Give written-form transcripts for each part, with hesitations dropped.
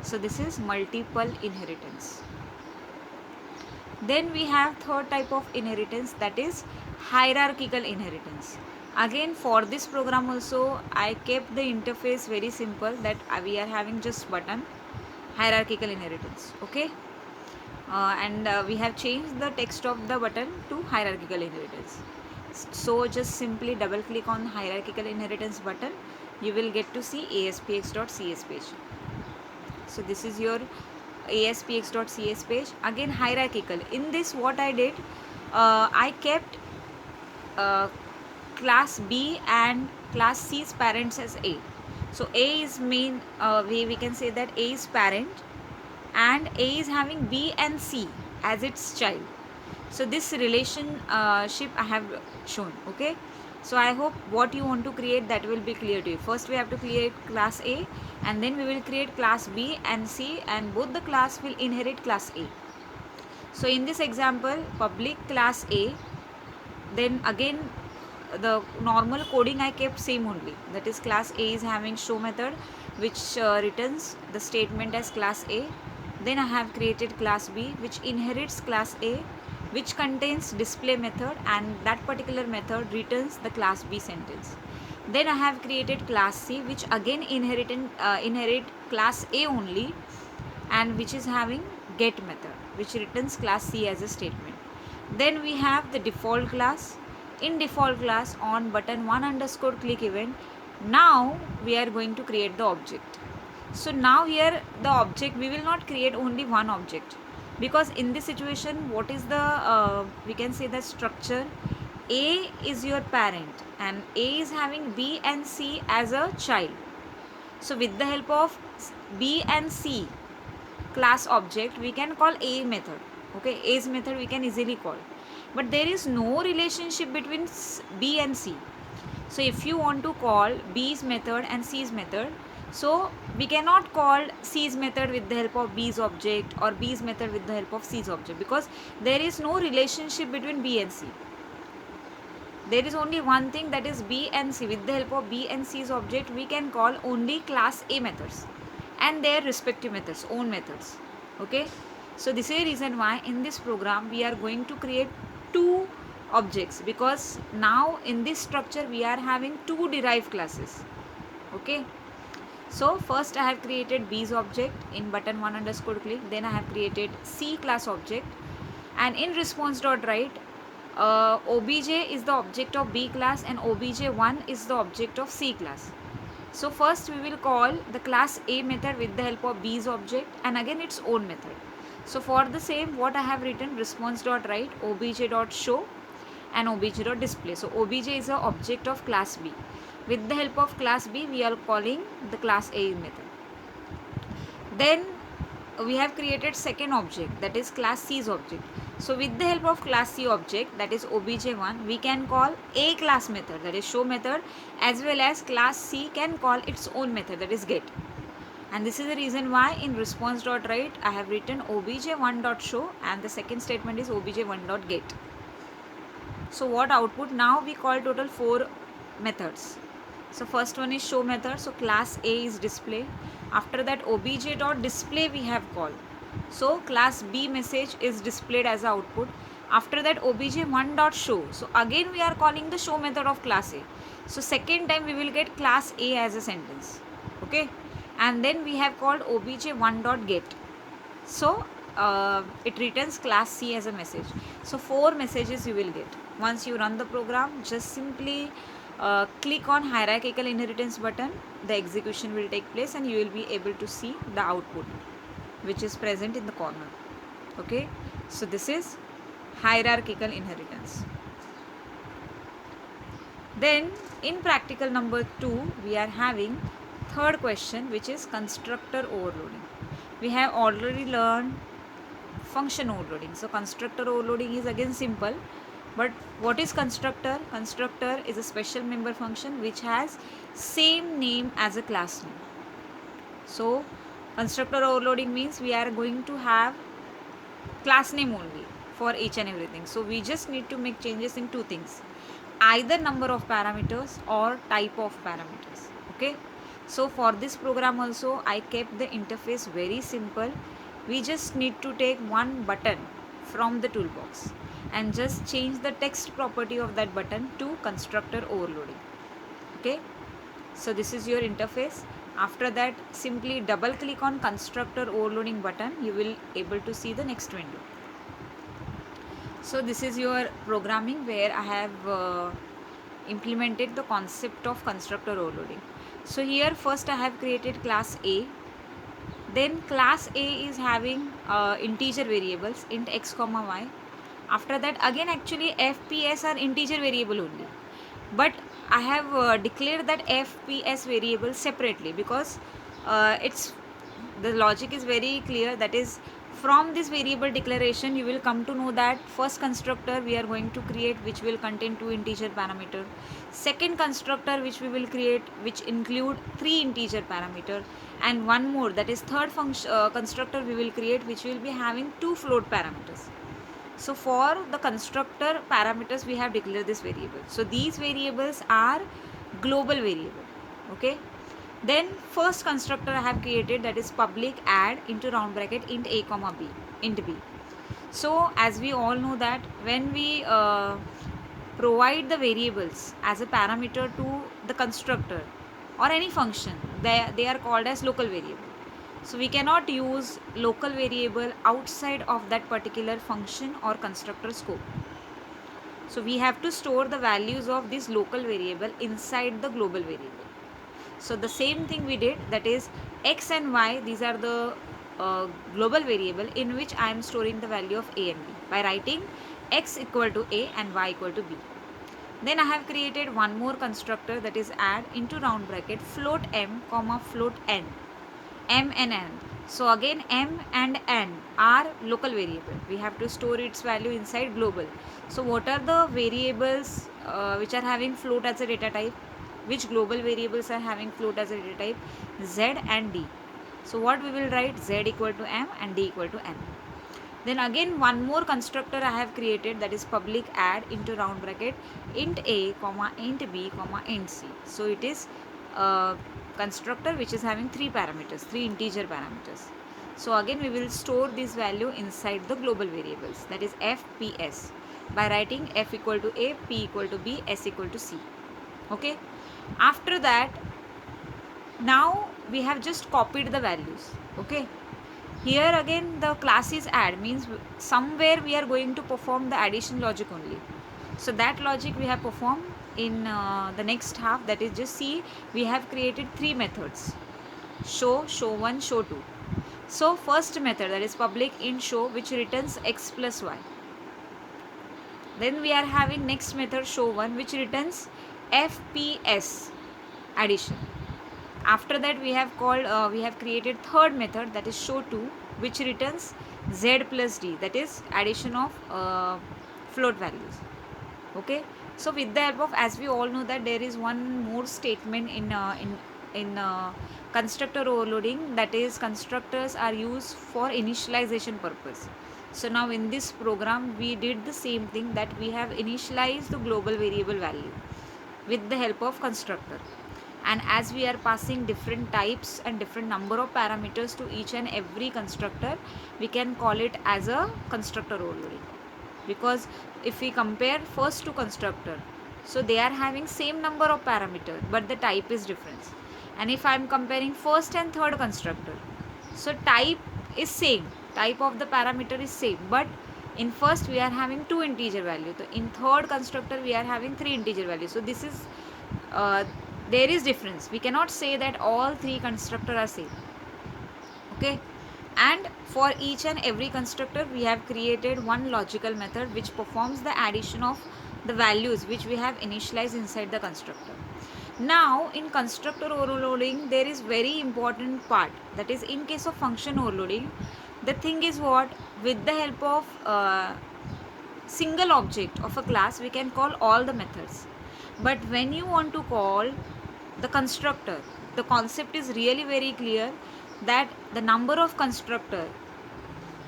So this is multiple inheritance. Then we have third type of inheritance, that is hierarchical inheritance. Again, for this program also I kept the interface very simple, that we are having just button, hierarchical inheritance. Okay, and we have changed the text of the button to hierarchical inheritance. So just simply double click on hierarchical inheritance button, you will get to see aspx.cs page. So this is your aspx.cs page. Again, hierarchical. In this what I did, I kept uh, class B and class C's parents as A. So A is main, we can say that A is parent, and A is having B and C as its child. So this relationship I have shown. Okay, so I hope what you want to create, that will be clear to you. First we have to create class A, and then we will create class B and C, and both the class will inherit class A. So in this example, public class A, then again the normal coding I kept same only, that is class A is having show method which returns the statement as class A. Then I have created class B which inherits class A, which contains display method, and that particular method returns the class B sentence. Then I have created class C which again inherit class A only, and which is having get method which returns class C as a statement. Then we have the default class. In default class, on button one underscore click event, now we are going to create the object. So now here the object, we will not create only one object, because in this situation what is the we can say the structure, A is your parent and A is having B and C as a child. So with the help of B and C class object, we can call A method. Okay, A's method we can easily call, but there is no relationship between B and C. So if you want to call B's method and C's method, so we cannot call C's method with the help of B's object or B's method with the help of C's object, because there is no relationship between B and C. There is only one thing, that is B and C. With the help of B and C's object, we can call only class A methods and their respective methods, own methods. Okay, so this is a reason why in this program we are going to create two objects, because now in this structure we are having two derived classes. Okay, so first I have created B's object in button one underscore click, then I have created C class object, and in response.write, obj is the object of B class and obj1 is the object of C class. So first we will call the class A method with the help of B's object and again its own method. So for the same, what I have written, response.write obj.show and obj.display. So obj is the object of class B. With the help of class B, we are calling the class A method. Then we have created second object, that is class C's object. So with the help of class C object, that is obj1, we can call A class method, that is show method, as well as class C can call its own method, that is get. And this is the reason why in response.write I have written obj1.show and the second statement is obj1.get. So what output? Now we call total 4 methods. So first one is show method. So class A is display. After that obj.display we have called. So class B message is displayed as output. After that obj1.show. So again we are calling the show method of class A. So second time we will get class A as a sentence. Okay. And then we have called obj1.get. So it returns class C as a message. So 4 messages you will get. Once you run the program, just simply click on hierarchical inheritance button, the execution will take place and you will be able to see the output which is present in the corner. Okay, so this is hierarchical inheritance. Then in practical number 2 we are having third question, which is constructor overloading. We have already learned function overloading. So constructor overloading is again simple. But what is constructor? Constructor is a special member function which has same name as a class name. So constructor overloading means we are going to have class name only for each and everything. So we just need to make changes in 2 things, either number of parameters or type of parameters. Okay, So for this program also I kept the interface very simple. We just need to take one button from the toolbox and just change the text property of that button to constructor overloading. Okay, so this is your interface. After that, simply double click on constructor overloading button. You will able to see the next window. So this is your programming where I have implemented the concept of constructor overloading. So here first I have created class A. Then class A is having integer variables int x comma y. After that again actually fps are integer variable only, but I have declared that fps variable separately because it's the logic is very clear. That is, from this variable declaration you will come to know that first constructor we are going to create which will contain two integer parameter, second constructor which we will create which include three integer parameter, and one more, that is third constructor we will create which will be having two float parameters. So for the constructor parameters we have declared this variable. So these variables are global variable. Okay. Then first constructor I have created, that is public add into round bracket int a comma b int b. So as we all know that when we provide the variables as a parameter to the constructor or any function, they are called as local variable. So we cannot use local variable outside of that particular function or constructor scope. So we have to store the values of this local variable inside the global variable. So the same thing we did, that is x and y, these are the global variable in which I am storing the value of a and b by writing x equal to a and y equal to b. Then I have created one more constructor, that is add into round bracket float m comma float n, m and n. So again m and n are local variable. We have to store its value inside global. So what are the variables which are having float as a data type? Which global variables are having float as a data type? Z and d. So what we will write? Z equal to m and d equal to n. Then again one more constructor I have created, that is public add into round bracket int a comma int b comma int c. So it is constructor which is having three parameters, three integer parameters. So again we will store this value inside the global variables, that is fps, by writing f equal to a, p equal to b, s equal to c. Okay. After that, now we have just copied the values. Okay. Here again the class is add, means somewhere we are going to perform the addition logic only. So that logic we have performed in the next half, that is just see, we have created three methods: show, show1, show2. So first method, that is public int show, which returns x plus y. Then we are having next method show1, which returns fps addition. After that we have called we have created third method, that is show2, which returns z plus d, that is addition of float values. Okay. So with the help of, as we all know that there is one more statement in constructor overloading, that is constructors are used for initialization purpose. So now in this program we did the same thing, that we have initialized the global variable value with the help of constructor. And as we are passing different types and different number of parameters to each and every constructor, we can call it as a constructor overloading. Because if we compare first two constructor, so they are having same number of parameters but the type is different. And if I am comparing first and third constructor, so type is same, type of the parameter is same, but in first we are having two integer value, so in third constructor we are having three integer values. So this is there is difference. We cannot say that all three constructor are same. Okay. And for each and every constructor we have created one logical method which performs the addition of the values which we have initialized inside the constructor. Now in constructor overloading there is very important part, that is in case of function overloading, the thing is what, with the help of single object of a class we can call all the methods. But when you want to call the constructor, the concept is really very clear, that the number of constructor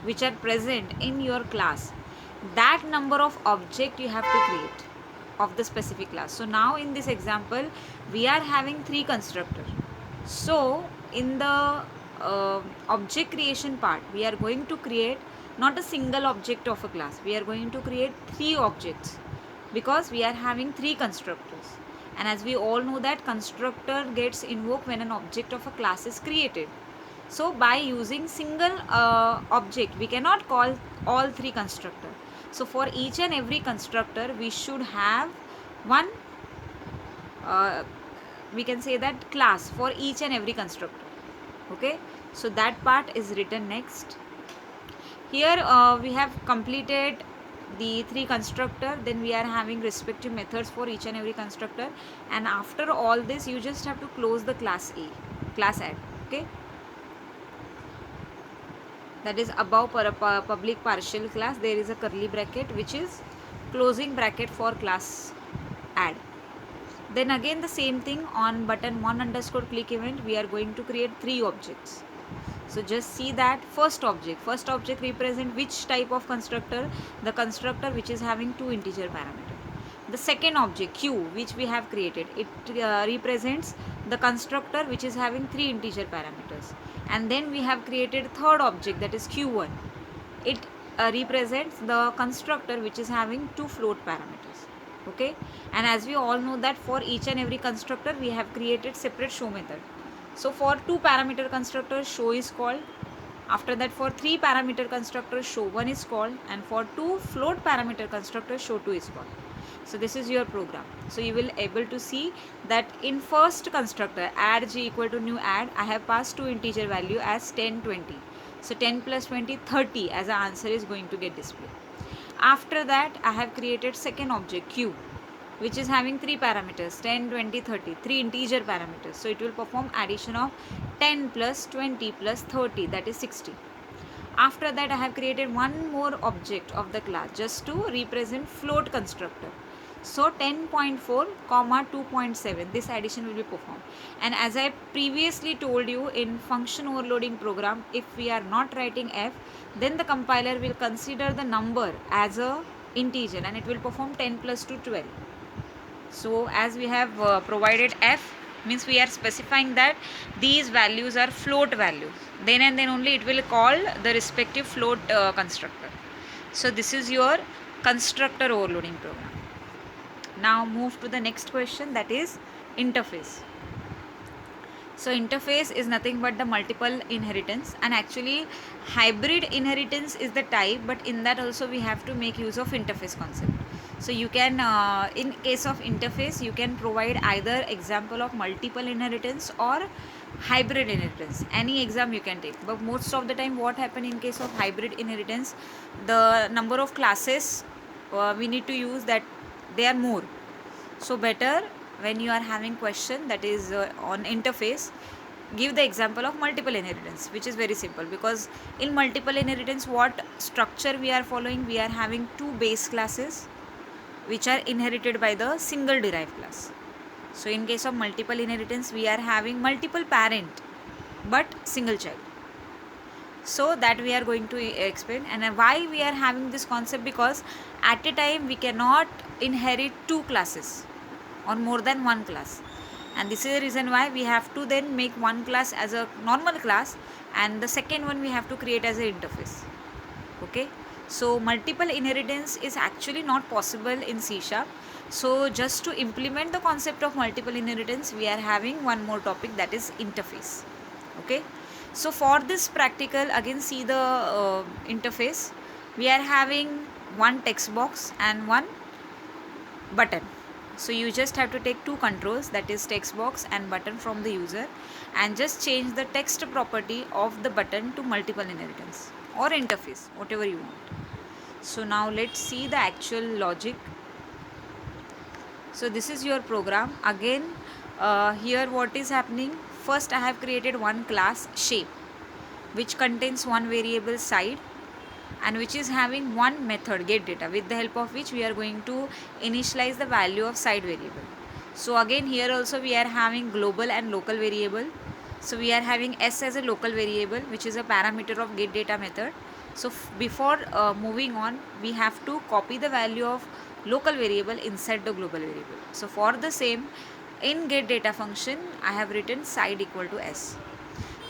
which are present in your class, that number of object you have to create of the specific class. So now in this example we are having three constructor. So in the object creation part, we are going to create not a single object of a class. We are going to create 3 objects because we are having 3 constructors. And as we all know that constructor gets invoked when an object of a class is created. So by using single object, we cannot call all 3 constructor. So for each and every constructor, we should have one uh, we can say that class for each and every constructor. Okay, so that part is written next. Here we have completed the 3 constructor, then we are having respective methods for each and every constructor, and after all this you just have to close the class class add. Okay, that is above public partial class there is a curly bracket which is closing bracket for class add. Then again the same thing on button 1 underscore click event, we are going to create 3 objects. So just see that first object represent which type of constructor? The constructor which is having 2 integer parameter. The second object q which we have created, it represents the constructor which is having 3 integer parameters. And then we have created third object, that is q1. It represents the constructor which is having 2 float parameters. Okay, and as we all know that for each and every constructor we have created separate show method. So for 2 parameter constructor show is called, after that for 3 parameter constructor show1 is called, and for 2 float parameter constructor show2 is called. So this is your program. So you will able to see that in first constructor add g equal to new add, I have passed 2 integer value as 10 20. So 10 plus 20 30 as an answer is going to get displayed. After that I have created second object q which is having 3 parameters 10 20 30, 3 integer parameters. So it will perform addition of 10 plus 20 plus 30, that is 60. After that I have created one more object of the class just to represent float constructor. So 10.4 comma 2.7, this addition will be performed. And as I previously told you in function overloading program, if we are not writing f, then the compiler will consider the number as a integer and it will perform 10 plus 2 12. So as we have provided f, means we are specifying that these values are float values, then and then only it will call the respective float constructor. So this is your constructor overloading program. Now move to the next question, that is interface. So interface is nothing but the multiple inheritance, and actually hybrid inheritance is the type, but in that also we have to make use of interface concept. So you can in case of interface you can provide either example of multiple inheritance or hybrid inheritance, any exam you can take. But most of the time what happen in case of hybrid inheritance, the number of classes we need to use that they are more. So better when you are having question that is on interface, give the example of multiple inheritance, which is very simple, because in multiple inheritance what structure we are following, we are having 2 base classes which are inherited by the single derived class. So in case of multiple inheritance we are having multiple parent but single child. So that we are going to explain. And why we are having this concept, because at a time we cannot inherit 2 classes or more than 1 class, and this is the reason why we have to then make one class as a normal class and the second one we have to create as an interface. Okay, so multiple inheritance is actually not possible in C#. So just to implement the concept of multiple inheritance we are having one more topic, that is interface. Okay, so for this practical again see the interface, we are having one text box and one button. So you just have to take 2 controls, that is text box and button from the user, and just change the text property of the button to multiple inheritance or interface, whatever you want. So now let's see the actual logic. So this is your program. Again here what is happening, first I have created one class shape which contains one variable side and which is having one method get data, with the help of which we are going to initialize the value of side variable. So again here also we are having global and local variable. So we are having s as a local variable which is a parameter of get data method. So before moving on we have to copy the value of local variable inside the global variable. So for the same, in get data function I have written side equal to s.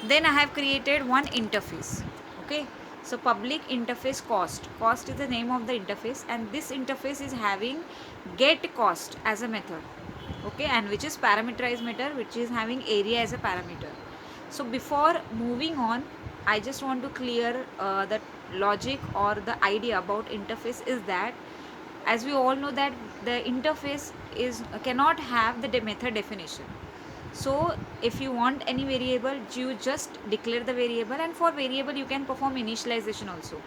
Then I have created one interface. Okay, so public interface cost is the name of the interface, and this interface is having get cost as a method. Okay, and which is parameterized method, which is having area as a parameter. So before moving on, I just want to clear the logic or the idea about interface is that, as we all know that the interface is cannot have the method definition. So if you want any variable, you just declare the variable, and for variable you can perform initialization also.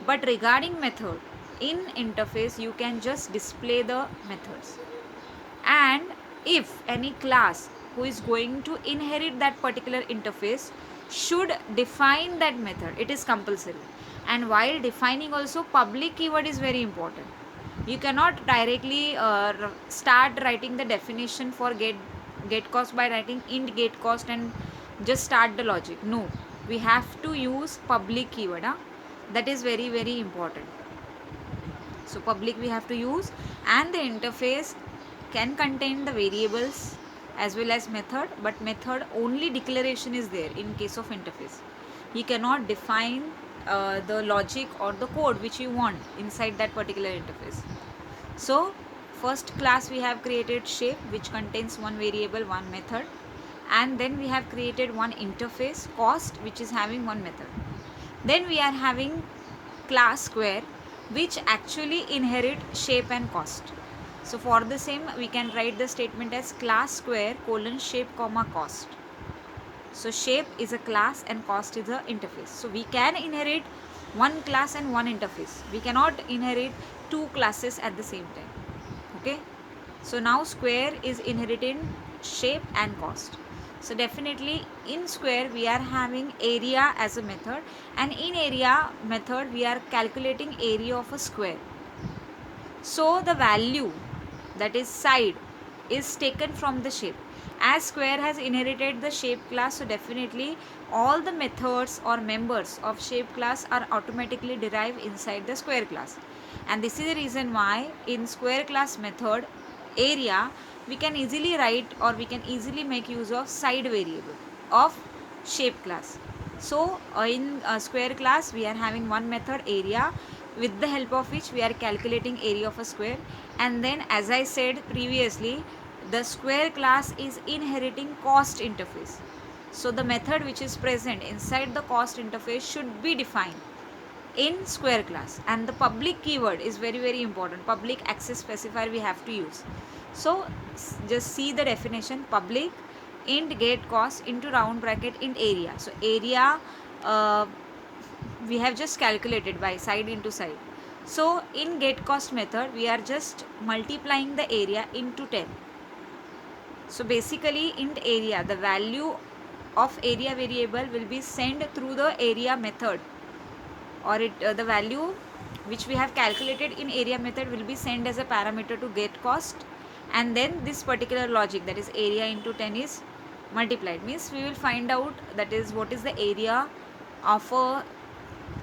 But regarding method, in interface you can just display the methods. And if any class who is going to inherit that particular interface should define that method, it is compulsory. And while defining also, public keyword is very important. You cannot directly start writing the definition for get cost by writing int get cost and just start the logic. No, we have to use public keyword. That is very very important. So public we have to use, and the interface can contain the variables as well as method, but method only declaration is there in case of interface. You cannot define the logic or the code which you want inside that particular interface. So first class we have created shape, which contains one variable, one method, and then we have created one interface cost, which is having one method. Then we are having class square, which actually inherit shape and cost. So for the same we can write the statement as class square colon shape comma cost. So shape is a class and cost is a interface. So we can inherit one class and one interface. We cannot inherit two classes at the same time. Okay, so now square is inheriting shape and cost. So definitely in square we are having area as a method, and in area method we are calculating area of a square. So the value, that is side, is taken from the shape. As square has inherited the shape class, so definitely all the methods or members of shape class are automatically derived inside the square class. And this is the reason why in square class method area we can easily write or we can easily make use of side variable of shape class. So in square class we are having one method area, with the help of which we are calculating area of a square. And then, as I said previously, the square class is inheriting cost interface. So the method which is present inside the cost interface should be defined in square class, and the public keyword is very very important. Public access specifier we have to use. So just see the definition: public int get cost into round bracket int area. So area we have just calculated by side into side. So in get cost method we are just multiplying the area into 10. So basically int area, the value of area variable will be sent through the area method, or the value which we have calculated in area method will be sent as a parameter to get cost, and then this particular logic, that is area into 10, is multiplied. Means we will find out, that is what is the area of a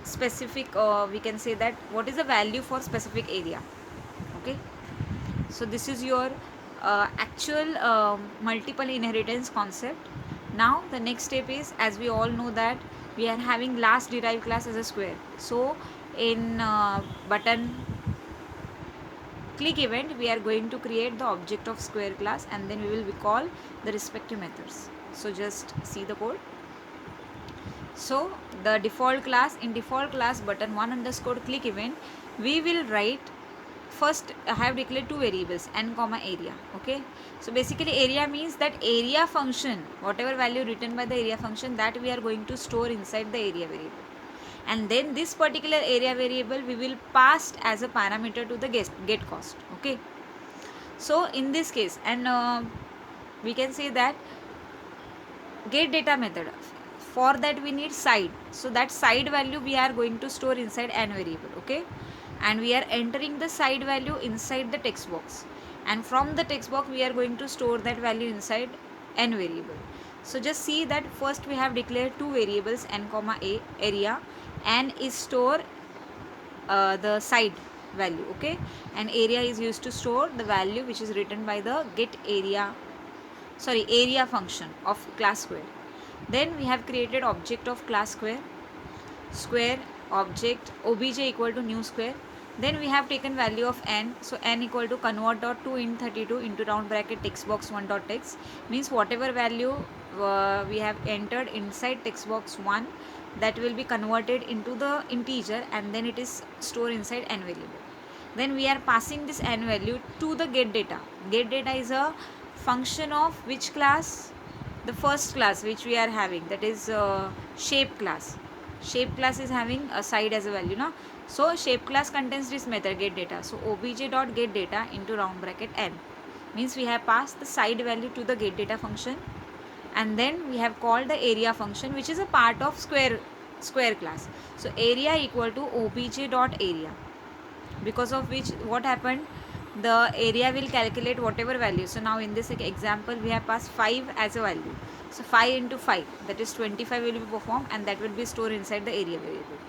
specific we can say that what is the value for specific area. Okay, so this is your actual multiple inheritance concept. Now the next step is, as we all know that we are having last derived class as a square. So in button click event we are going to create the object of square class, and then we will call the respective methods. So just see the code. So the default class, in default class button one underscore click event, we will write first. I have declared two variables, n comma area. Okay, so basically area means that area function, whatever value written by the area function, that we are going to store inside the area variable, and then this particular area variable we will pass as a parameter to the get cost. Okay, so in this case, and we can say that get data method, for that we need side. So that side value we are going to store inside n variable. Okay, and we are entering the side value inside the text box, and from the text box we are going to store that value inside n variable. So just see that first we have declared two variables, n comma a area, n is store the side value. Okay, and area is used to store the value which is written by the get area area function of class square. Then we have created object of class square object obj equal to new square. Then we have taken value of n, so n equal to convert dot 2 in 32 into round bracket text box 1 dot text, means whatever value we have entered inside text box 1, that will be converted into the integer and then it is stored inside n variable. Then we are passing this n value to the get data. Get data is a function of which class? The first class which we are having, that is shape class. Shape class is having a side as a value, no? So shape class contains this method get data. So obj dot get data into round bracket n, means we have passed the side value to the get data function, and then we have called the area function which is a part of square class. So area equal to obj dot area, because of which what happened, the area will calculate whatever value. So now in this example we have passed 5 as a value, so 5 into 5, that is 25 will be performed and that will be stored inside the area variable.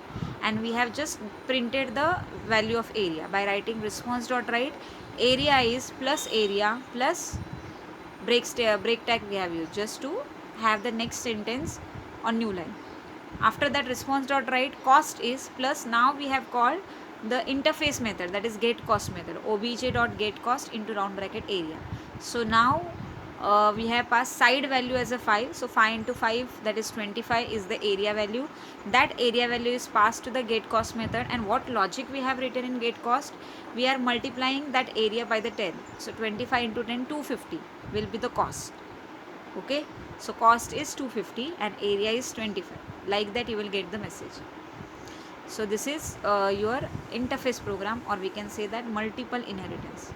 And we have just printed the value of area by writing response dot write area is plus area plus break tag we have used just to have the next sentence on new line. After that response dot write cost is plus, now we have called the interface method, that is get cost method, obj dot get cost into round bracket area. So now we have passed side value as a 5, so 5 into 5, that is 25 is the area value. That area value is passed to the get cost method, and what logic we have written in get cost, we are multiplying that area by the 10, so 25 into 10 250 will be the cost. Okay, so cost is 250 and area is 25, like that you will get the message. So this is your interface program, or we can say that multiple inheritance.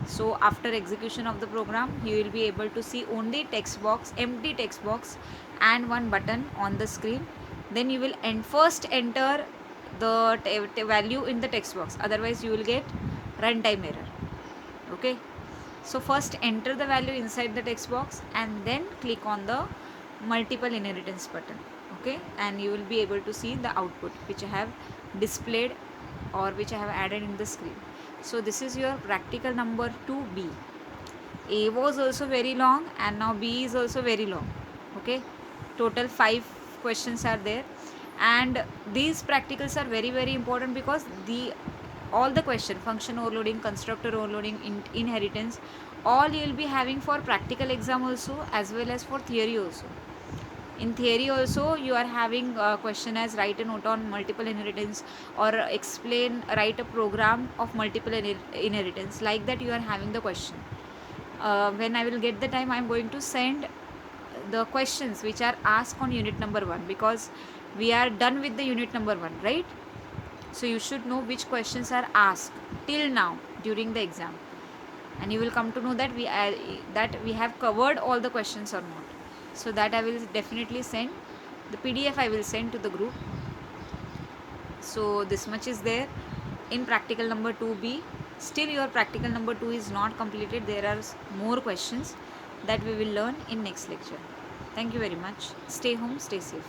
So after execution of the program, you will be able to see only text box, empty text box and one button on the screen. Then you will first enter the value in the text box, otherwise you will get runtime error. Okay, so first enter the value inside the text box and then click on the multiple inheritance button. Okay, and you will be able to see the output which I have displayed or which I have added in the screen. So this is your practical number 2B. A was also very long and now B is also very long. Okay, total 5 questions are there, and these practicals are very important because all the question, function overloading, constructor overloading, inheritance, all you will be having for practical exam also as well as for theory also. In theory also you are having a question as write a note on multiple inheritance or write a program of multiple inheritance, like that you are having the question. When I will get the time, I am going to send the questions which are asked on unit number 1, because we are done with the unit number 1, right? So you should know which questions are asked till now during the exam, and you will come to know that we have covered all the questions or not. So that I will definitely send the PDF, I will send to the group. So this much is there in practical number 2B. Still your practical number 2 is not completed. There are more questions that we will learn in next lecture. Thank you very much. Stay home, stay safe.